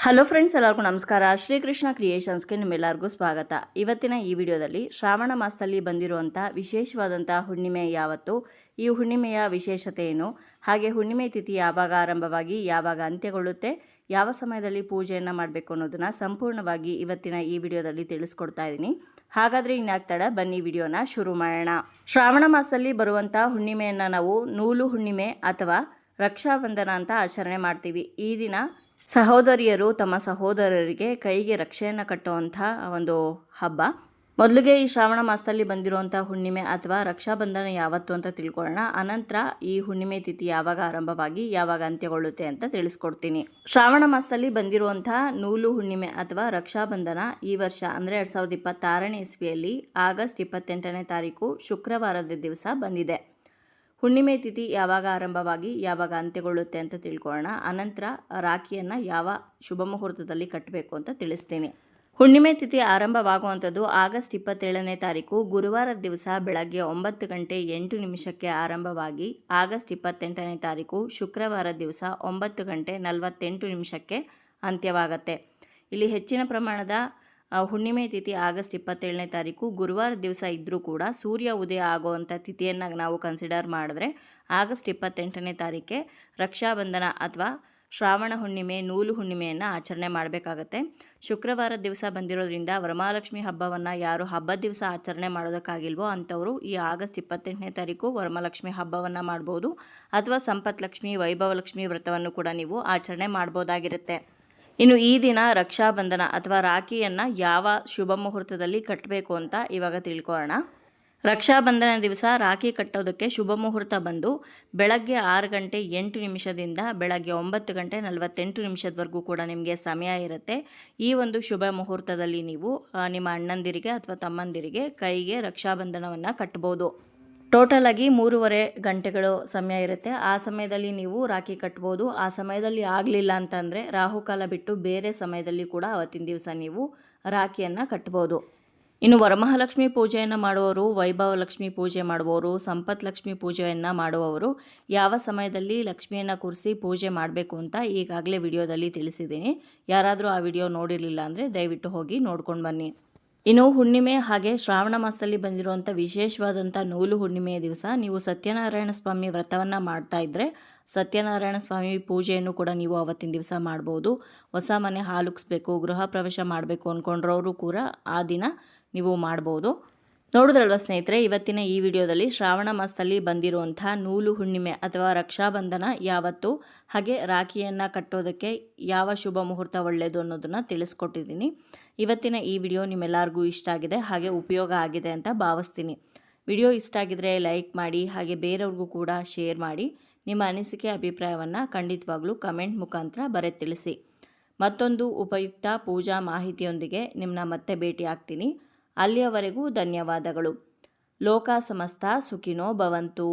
Hello friends, ಎಲ್ಲರಿಗೂ ನಮಸ್ಕಾರ. ಶ್ರೀಕೃಷ್ಣ ಕ್ರಿಯೇಷನ್ಸ್ಗೆ ನಿಮ್ಮೆಲ್ಲರಿಗೂ ಸ್ವಾಗತ. ಇವತ್ತಿನ ಈ ವಿಡಿಯೋದಲ್ಲಿ ಶ್ರಾವಣ ಮಾಸದಲ್ಲಿ ಬಂದಿರುವಂಥ ವಿಶೇಷವಾದಂಥ ಹುಣ್ಣಿಮೆ ಯಾವತ್ತು, ಈ ಹುಣ್ಣಿಮೆಯ ವಿಶೇಷತೆ ಏನು, ಹಾಗೆ ಹುಣ್ಣಿಮೆ ತಿಥಿ ಯಾವಾಗ ಆರಂಭವಾಗಿ ಯಾವಾಗ ಅಂತ್ಯಗೊಳ್ಳುತ್ತೆ, ಯಾವ ಸಮಯದಲ್ಲಿ ಪೂಜೆಯನ್ನು ಮಾಡಬೇಕು ಅನ್ನೋದನ್ನು ಸಂಪೂರ್ಣವಾಗಿ ಇವತ್ತಿನ ಈ ವಿಡಿಯೋದಲ್ಲಿ ತಿಳಿಸ್ಕೊಡ್ತಾ ಇದ್ದೀನಿ. ಹಾಗಾದರೆ ಇನ್ಯಾಗ್ತಡ ಬನ್ನಿ ವಿಡಿಯೋನ ಶುರು ಮಾಡೋಣ. ಶ್ರಾವಣ ಮಾಸದಲ್ಲಿ ಬರುವಂಥ ಹುಣ್ಣಿಮೆಯನ್ನು ನಾವು ನೂಲು ಹುಣ್ಣಿಮೆ ಅಥವಾ ರಕ್ಷಾಬಂಧನ ಅಂತ ಆಚರಣೆ ಮಾಡ್ತೀವಿ. ಈ ದಿನ ಸಹೋದರಿಯರು ತಮ್ಮ ಸಹೋದರರಿಗೆ ಕೈಗೆ ರಕ್ಷೆಯನ್ನು ಕಟ್ಟುವಂಥ ಒಂದು ಹಬ್ಬ. ಮೊದಲಿಗೆ ಈ ಶ್ರಾವಣ ಮಾಸದಲ್ಲಿ ಬಂದಿರುವಂಥ ಹುಣ್ಣಿಮೆ ಅಥವಾ ರಕ್ಷಾಬಂಧನ ಯಾವತ್ತು ಅಂತ ತಿಳ್ಕೊಳ್ಳೋಣ. ಅನಂತರ ಈ ಹುಣ್ಣಿಮೆ ತಿಥಿ ಯಾವಾಗ ಆರಂಭವಾಗಿ ಯಾವಾಗ ಅಂತ್ಯಗೊಳ್ಳುತ್ತೆ ಅಂತ ತಿಳಿಸ್ಕೊಡ್ತೀನಿ. ಶ್ರಾವಣ ಮಾಸದಲ್ಲಿ ಬಂದಿರುವಂಥ ನೂಲು ಹುಣ್ಣಿಮೆ ಅಥವಾ ರಕ್ಷಾಬಂಧನ ಈ ವರ್ಷ ಅಂದರೆ 2026ನೇ ಇಸ್ವಿಯಲ್ಲಿ ಆಗಸ್ಟ್ 28ನೇ ತಾರೀಕು ಶುಕ್ರವಾರದ ದಿವಸ ಬಂದಿದೆ. ಹುಣ್ಣಿಮೆ ತಿಥಿ ಯಾವಾಗ ಆರಂಭವಾಗಿ ಯಾವಾಗ ಅಂತ್ಯಗೊಳ್ಳುತ್ತೆ ಅಂತ ತಿಳ್ಕೊಳ್ಳೋಣ. ಅನಂತರ ರಾಖಿಯನ್ನು ಯಾವ ಶುಭ ಮುಹೂರ್ತದಲ್ಲಿ ಕಟ್ಟಬೇಕು ಅಂತ ತಿಳಿಸ್ತೀನಿ. ಹುಣ್ಣಿಮೆ ತಿಥಿ ಆರಂಭವಾಗುವಂಥದ್ದು ಆಗಸ್ಟ್ 27ನೇ ತಾರೀಕು ಗುರುವಾರದ ದಿವಸ ಬೆಳಗ್ಗೆ 9:08 ಆರಂಭವಾಗಿ ಆಗಸ್ಟ್ 28ನೇ ತಾರೀಕು ಶುಕ್ರವಾರ ದಿವಸ 9:48 ಅಂತ್ಯವಾಗತ್ತೆ. ಇಲ್ಲಿ ಹೆಚ್ಚಿನ ಪ್ರಮಾಣದ ಹುಣ್ಣಿಮೆ ತಿಥಿ ಆಗಸ್ಟ್ 27ನೇ ತಾರೀಕು ಗುರುವಾರ ದಿವಸ ಇದ್ದರೂ ಕೂಡ ಸೂರ್ಯ ಉದಯ ಆಗುವಂಥ ತಿಥಿಯನ್ನು ನಾವು ಕನ್ಸಿಡರ್ ಮಾಡಿದ್ರೆ ಆಗಸ್ಟ್ 28ನೇ ತಾರೀಕೆ ರಕ್ಷಾಬಂಧನ ಅಥವಾ ಶ್ರಾವಣ ಹುಣ್ಣಿಮೆ ನೂಲು ಹುಣ್ಣಿಮೆಯನ್ನು ಆಚರಣೆ ಮಾಡಬೇಕಾಗತ್ತೆ. ಶುಕ್ರವಾರ ದಿವಸ ಬಂದಿರೋದ್ರಿಂದ ವರಮಹಾಲಕ್ಷ್ಮಿ ಹಬ್ಬವನ್ನು ಯಾರು ಹಬ್ಬದ ದಿವಸ ಆಚರಣೆ ಮಾಡೋದಕ್ಕಾಗಿಲ್ವೋ ಅಂಥವರು ಈ ಆಗಸ್ಟ್ 28ನೇ ತಾರೀಕು ವರಮಹಾಲಕ್ಷ್ಮಿ ಹಬ್ಬವನ್ನು ಮಾಡ್ಬೋದು, ಅಥವಾ ಸಂಪತ್ಲಕ್ಷ್ಮಿ ವೈಭವಲಕ್ಷ್ಮಿ ವ್ರತವನ್ನು ಕೂಡ ನೀವು ಆಚರಣೆ ಮಾಡ್ಬೋದಾಗಿರುತ್ತೆ. ಇನ್ನು ಈ ದಿನ ರಕ್ಷಾಬಂಧನ ಅಥವಾ ರಾಖಿಯನ್ನು ಯಾವ ಶುಭ ಮುಹೂರ್ತದಲ್ಲಿ ಕಟ್ಟಬೇಕು ಅಂತ ಇವಾಗ ತಿಳ್ಕೊಳ್ಳೋಣ. ರಕ್ಷಾಬಂಧನ ದಿವಸ ರಾಖಿ ಕಟ್ಟೋದಕ್ಕೆ ಶುಭ ಮುಹೂರ್ತ ಬಂದು ಬೆಳಗ್ಗೆ 6:08 ಬೆಳಗ್ಗೆ 9:48 ಕೂಡ ನಿಮಗೆ ಸಮಯ ಇರುತ್ತೆ. ಈ ಒಂದು ಶುಭ ಮುಹೂರ್ತದಲ್ಲಿ ನೀವು ನಿಮ್ಮ ಅಣ್ಣಂದಿರಿಗೆ ಅಥವಾ ತಮ್ಮಂದಿರಿಗೆ ಕೈಗೆ ರಕ್ಷಾಬಂಧನವನ್ನು ಕಟ್ಬೋದು. ಟೋಟಲ್ ಆಗಿ 3.5 ಗಂಟೆಗಳು ಸಮಯ ಇರುತ್ತೆ. ಆ ಸಮಯದಲ್ಲಿ ನೀವು ರಾಖಿ ಕಟ್ಬೋದು. ಆ ಸಮಯದಲ್ಲಿ ಆಗಲಿಲ್ಲ ಅಂತಂದರೆ ರಾಹುಕಾಲ ಬಿಟ್ಟು ಬೇರೆ ಸಮಯದಲ್ಲಿ ಕೂಡ ಅವತ್ತಿನ ದಿವಸ ನೀವು ರಾಖಿಯನ್ನು ಕಟ್ಬೋದು. ಇನ್ನು ವರಮಹಾಲಕ್ಷ್ಮಿ ಪೂಜೆಯನ್ನು ಮಾಡುವವರು, ವೈಭವಲಕ್ಷ್ಮಿ ಪೂಜೆ ಮಾಡುವವರು, ಸಂಪತ್ ಲಕ್ಷ್ಮಿ ಪೂಜೆಯನ್ನು ಮಾಡುವವರು ಯಾವ ಸಮಯದಲ್ಲಿ ಲಕ್ಷ್ಮಿಯನ್ನು ಕೂರಿಸಿ ಪೂಜೆ ಮಾಡಬೇಕು ಅಂತ ಈಗಾಗಲೇ ವಿಡಿಯೋದಲ್ಲಿ ತಿಳಿಸಿದ್ದೀನಿ. ಯಾರಾದರೂ ಆ ವಿಡಿಯೋ ನೋಡಿರಲಿಲ್ಲ ಅಂದರೆ ದಯವಿಟ್ಟು ಹೋಗಿ ನೋಡ್ಕೊಂಡು ಬನ್ನಿ. ಇನ್ನು ಹುಣ್ಣಿಮೆ ಹಾಗೆ ಶ್ರಾವಣ ಮಾಸದಲ್ಲಿ ಬಂದಿರುವಂಥ ವಿಶೇಷವಾದಂಥ ನೂಲು ಹುಣ್ಣಿಮೆಯ ದಿವಸ ನೀವು ಸತ್ಯನಾರಾಯಣ ಸ್ವಾಮಿ ವ್ರತವನ್ನು ಮಾಡ್ತಾ ಇದ್ದರೆ ಸತ್ಯನಾರಾಯಣ ಸ್ವಾಮಿ ಪೂಜೆಯನ್ನು ಕೂಡ ನೀವು ಅವತ್ತಿನ ದಿವಸ ಮಾಡ್ಬೋದು. ಹೊಸ ಮನೆ ಹಾಲುಕ್ಸ್ಬೇಕು, ಗೃಹ ಪ್ರವೇಶ ಮಾಡಬೇಕು ಅಂದ್ಕೊಂಡ್ರವರು ಕೂಡ ಆ ದಿನ ನೀವು ಮಾಡ್ಬೋದು. ನೋಡಿದ್ರಲ್ವ ಸ್ನೇಹಿತರೆ, ಇವತ್ತಿನ ಈ ವಿಡಿಯೋದಲ್ಲಿ ಶ್ರಾವಣ ಮಾಸದಲ್ಲಿ ಬಂದಿರುವಂಥ ನೂಲು ಹುಣ್ಣಿಮೆ ಅಥವಾ ರಕ್ಷಾಬಂಧನ ಯಾವತ್ತು, ಹಾಗೆ ರಾಖಿಯನ್ನು ಕಟ್ಟೋದಕ್ಕೆ ಯಾವ ಶುಭ ಮುಹೂರ್ತ ಒಳ್ಳೆಯದು ಅನ್ನೋದನ್ನು ತಿಳಿಸ್ಕೊಟ್ಟಿದ್ದೀನಿ. ಇವತ್ತಿನ ಈ ವಿಡಿಯೋ ನಿಮ್ಮೆಲ್ಲರಿಗೂ ಇಷ್ಟ ಆಗಿದೆ ಹಾಗೆ ಉಪಯೋಗ ಆಗಿದೆ ಅಂತ ಭಾವಿಸ್ತೀನಿ. ವಿಡಿಯೋ ಇಷ್ಟ ಆಗಿದರೆ ಲೈಕ್ ಮಾಡಿ, ಹಾಗೆ ಬೇರೆಯವ್ರಿಗೂ ಕೂಡ ಶೇರ್ ಮಾಡಿ. ನಿಮ್ಮ ಅನಿಸಿಕೆ ಅಭಿಪ್ರಾಯವನ್ನು ಖಂಡಿತವಾಗ್ಲೂ ಕಮೆಂಟ್ ಮುಖಾಂತರ ಬರೆದು ತಿಳಿಸಿ. ಮತ್ತೊಂದು ಉಪಯುಕ್ತ ಪೂಜಾ ಮಾಹಿತಿಯೊಂದಿಗೆ ನಿಮ್ಮನ್ನ ಮತ್ತೆ ಭೇಟಿ ಆಗ್ತೀನಿ. ಅಲ್ಲಿಯವರೆಗೂ ಧನ್ಯವಾದಗಳು. ಲೋಕ ಸಮಸ್ತ ಸುಖಿನೋ ಭವಂತು.